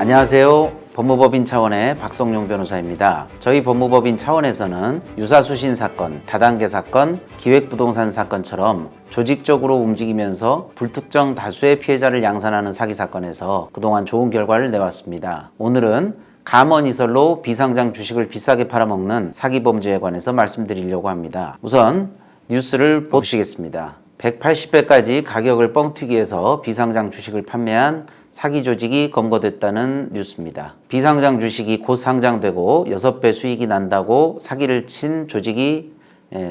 안녕하세요. 법무법인 차원의 박성용 변호사입니다. 저희 법무법인 차원에서는 유사수신 사건, 다단계 사건, 기획부동산 사건처럼 조직적으로 움직이면서 불특정 다수의 피해자를 양산하는 사기 사건에서 그동안 좋은 결과를 내왔습니다. 오늘은 감언이설로 비상장 주식을 비싸게 팔아먹는 사기 범죄에 관해서 말씀드리려고 합니다. 우선 뉴스를 보시겠습니다. 180배까지 가격을 뻥튀기 해서 비상장 주식을 판매한 사기 조직이 검거됐다는 뉴스입니다. 비상장 주식이 곧 상장되고 6배 수익이 난다고 사기를 친 조직이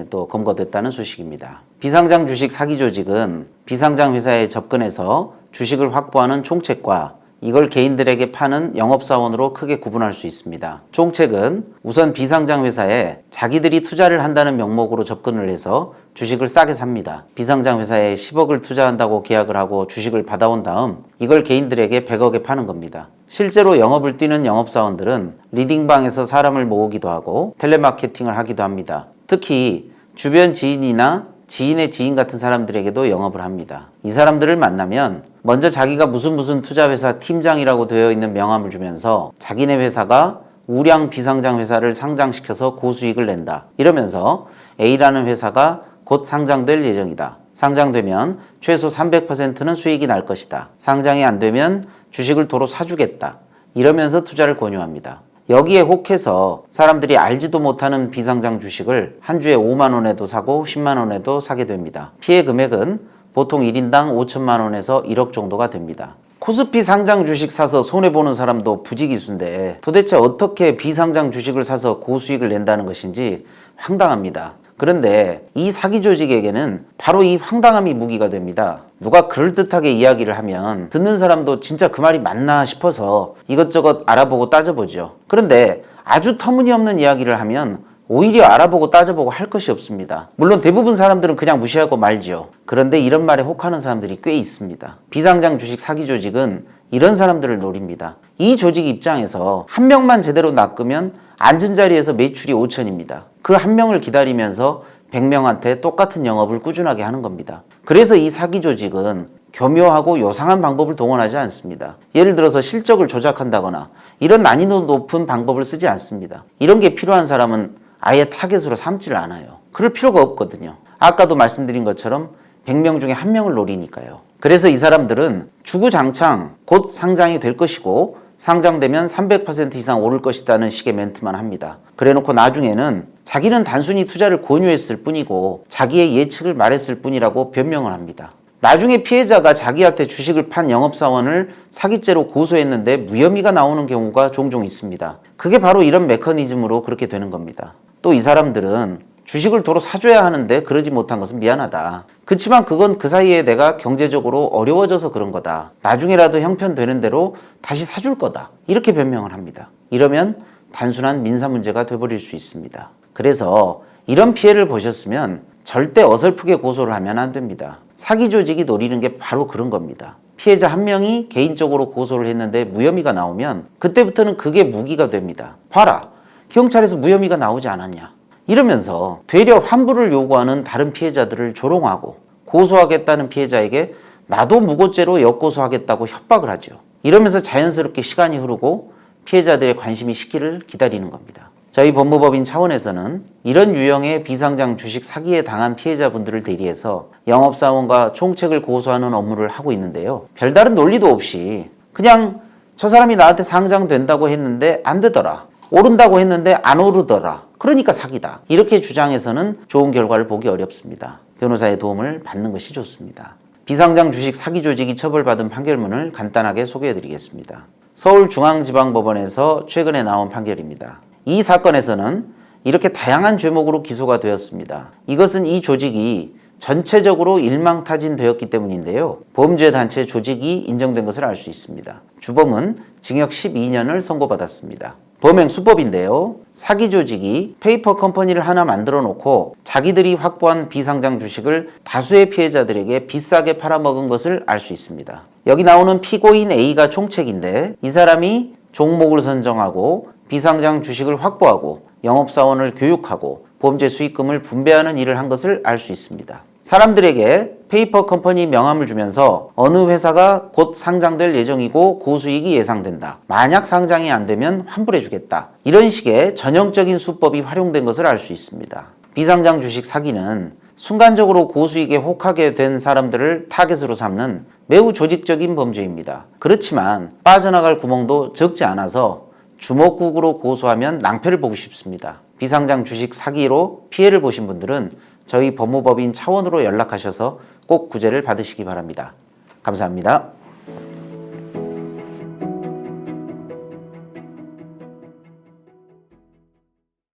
또 검거됐다는 소식입니다. 비상장 주식 사기 조직은 비상장 회사에 접근해서 주식을 확보하는 총책과 이걸 개인들에게 파는 영업사원으로 크게 구분할 수 있습니다. 총책은 우선 비상장 회사에 자기들이 투자를 한다는 명목으로 접근을 해서 주식을 싸게 삽니다. 비상장 회사에 10억을 투자한다고 계약을 하고 주식을 받아온 다음 이걸 개인들에게 100억에 파는 겁니다. 실제로 영업을 뛰는 영업사원들은 리딩방에서 사람을 모으기도 하고 텔레마케팅을 하기도 합니다. 특히 주변 지인이나 지인의 지인 같은 사람들에게도 영업을 합니다. 이 사람들을 만나면 먼저 자기가 무슨 투자회사 팀장이라고 되어 있는 명함을 주면서 자기네 회사가 우량 비상장 회사를 상장시켜서 고수익을 낸다. 이러면서 A라는 회사가 곧 상장될 예정이다. 상장되면 최소 300%는 수익이 날 것이다. 상장이 안 되면 주식을 도로 사주겠다. 이러면서 투자를 권유합니다. 여기에 혹해서 사람들이 알지도 못하는 비상장 주식을 한 주에 5만 원에도 사고 10만 원에도 사게 됩니다. 피해 금액은 보통 1인당 5천만 원에서 1억 정도가 됩니다. 코스피 상장 주식 사서 손해보는 사람도 부지기수인데 도대체 어떻게 비상장 주식을 사서 고수익을 낸다는 것인지 황당합니다. 그런데 이 사기 조직에게는 바로 이 황당함이 무기가 됩니다. 누가 그럴듯하게 이야기를 하면 듣는 사람도 진짜 그 말이 맞나 싶어서 이것저것 알아보고 따져보죠. 그런데 아주 터무니없는 이야기를 하면 오히려 알아보고 따져보고 할 것이 없습니다. 물론 대부분 사람들은 그냥 무시하고 말죠. 그런데 이런 말에 혹하는 사람들이 꽤 있습니다. 비상장 주식 사기 조직은 이런 사람들을 노립니다. 이 조직 입장에서 한 명만 제대로 낚으면 앉은 자리에서 매출이 5천입니다. 그 한 명을 기다리면서 100명한테 똑같은 영업을 꾸준하게 하는 겁니다. 그래서 이 사기 조직은 교묘하고 요상한 방법을 동원하지 않습니다. 예를 들어서 실적을 조작한다거나 이런 난이도 높은 방법을 쓰지 않습니다. 이런 게 필요한 사람은 아예 타겟으로 삼지를 않아요. 그럴 필요가 없거든요. 아까도 말씀드린 것처럼 100명 중에 한 명을 노리니까요. 그래서 이 사람들은 주구장창 곧 상장이 될 것이고 상장되면 300% 이상 오를 것이라는 식의 멘트만 합니다. 그래놓고 나중에는 자기는 단순히 투자를 권유했을 뿐이고 자기의 예측을 말했을 뿐이라고 변명을 합니다. 나중에 피해자가 자기한테 주식을 판 영업사원을 사기죄로 고소했는데 무혐의가 나오는 경우가 종종 있습니다. 그게 바로 이런 메커니즘으로 그렇게 되는 겁니다. 또 이 사람들은 주식을 도로 사줘야 하는데 그러지 못한 것은 미안하다. 그치만 그건 그 사이에 내가 경제적으로 어려워져서 그런 거다. 나중에라도 형편되는 대로 다시 사줄 거다. 이렇게 변명을 합니다. 이러면 단순한 민사 문제가 돼버릴 수 있습니다. 그래서 이런 피해를 보셨으면 절대 어설프게 고소를 하면 안 됩니다. 사기 조직이 노리는 게 바로 그런 겁니다. 피해자 한 명이 개인적으로 고소를 했는데 무혐의가 나오면 그때부터는 그게 무기가 됩니다. 봐라, 경찰에서 무혐의가 나오지 않았냐. 이러면서 되려 환불을 요구하는 다른 피해자들을 조롱하고 고소하겠다는 피해자에게 나도 무고죄로 역고소하겠다고 협박을 하죠. 이러면서 자연스럽게 시간이 흐르고 피해자들의 관심이 식기를 기다리는 겁니다. 저희 법무법인 차원에서는 이런 유형의 비상장 주식 사기에 당한 피해자분들을 대리해서 영업사원과 총책을 고소하는 업무를 하고 있는데요. 별다른 논리도 없이 그냥 저 사람이 나한테 상장된다고 했는데 안 되더라. 오른다고 했는데 안 오르더라. 그러니까 사기다. 이렇게 주장해서는 좋은 결과를 보기 어렵습니다. 변호사의 도움을 받는 것이 좋습니다. 비상장 주식 사기 조직이 처벌받은 판결문을 간단하게 소개해드리겠습니다. 서울중앙지방법원에서 최근에 나온 판결입니다. 이 사건에서는 이렇게 다양한 죄목으로 기소가 되었습니다. 이것은 이 조직이 전체적으로 일망타진되었기 때문인데요. 범죄단체 조직이 인정된 것을 알 수 있습니다. 주범은 징역 12년을 선고받았습니다. 범행 수법인데요. 사기 조직이 페이퍼 컴퍼니를 하나 만들어 놓고 자기들이 확보한 비상장 주식을 다수의 피해자들에게 비싸게 팔아먹은 것을 알 수 있습니다. 여기 나오는 피고인 A가 총책인데 이 사람이 종목을 선정하고 비상장 주식을 확보하고 영업사원을 교육하고 범죄 수익금을 분배하는 일을 한 것을 알 수 있습니다. 사람들에게 페이퍼 컴퍼니 명함을 주면서 어느 회사가 곧 상장될 예정이고 고수익이 예상된다. 만약 상장이 안 되면 환불해주겠다. 이런 식의 전형적인 수법이 활용된 것을 알 수 있습니다. 비상장 주식 사기는 순간적으로 고수익에 혹하게 된 사람들을 타겟으로 삼는 매우 조직적인 범죄입니다. 그렇지만 빠져나갈 구멍도 적지 않아서 주먹국으로 고소하면 낭패를 보기 쉽습니다. 비상장 주식 사기로 피해를 보신 분들은 저희 법무법인 차원으로 연락하셔서 꼭 구제를 받으시기 바랍니다. 감사합니다.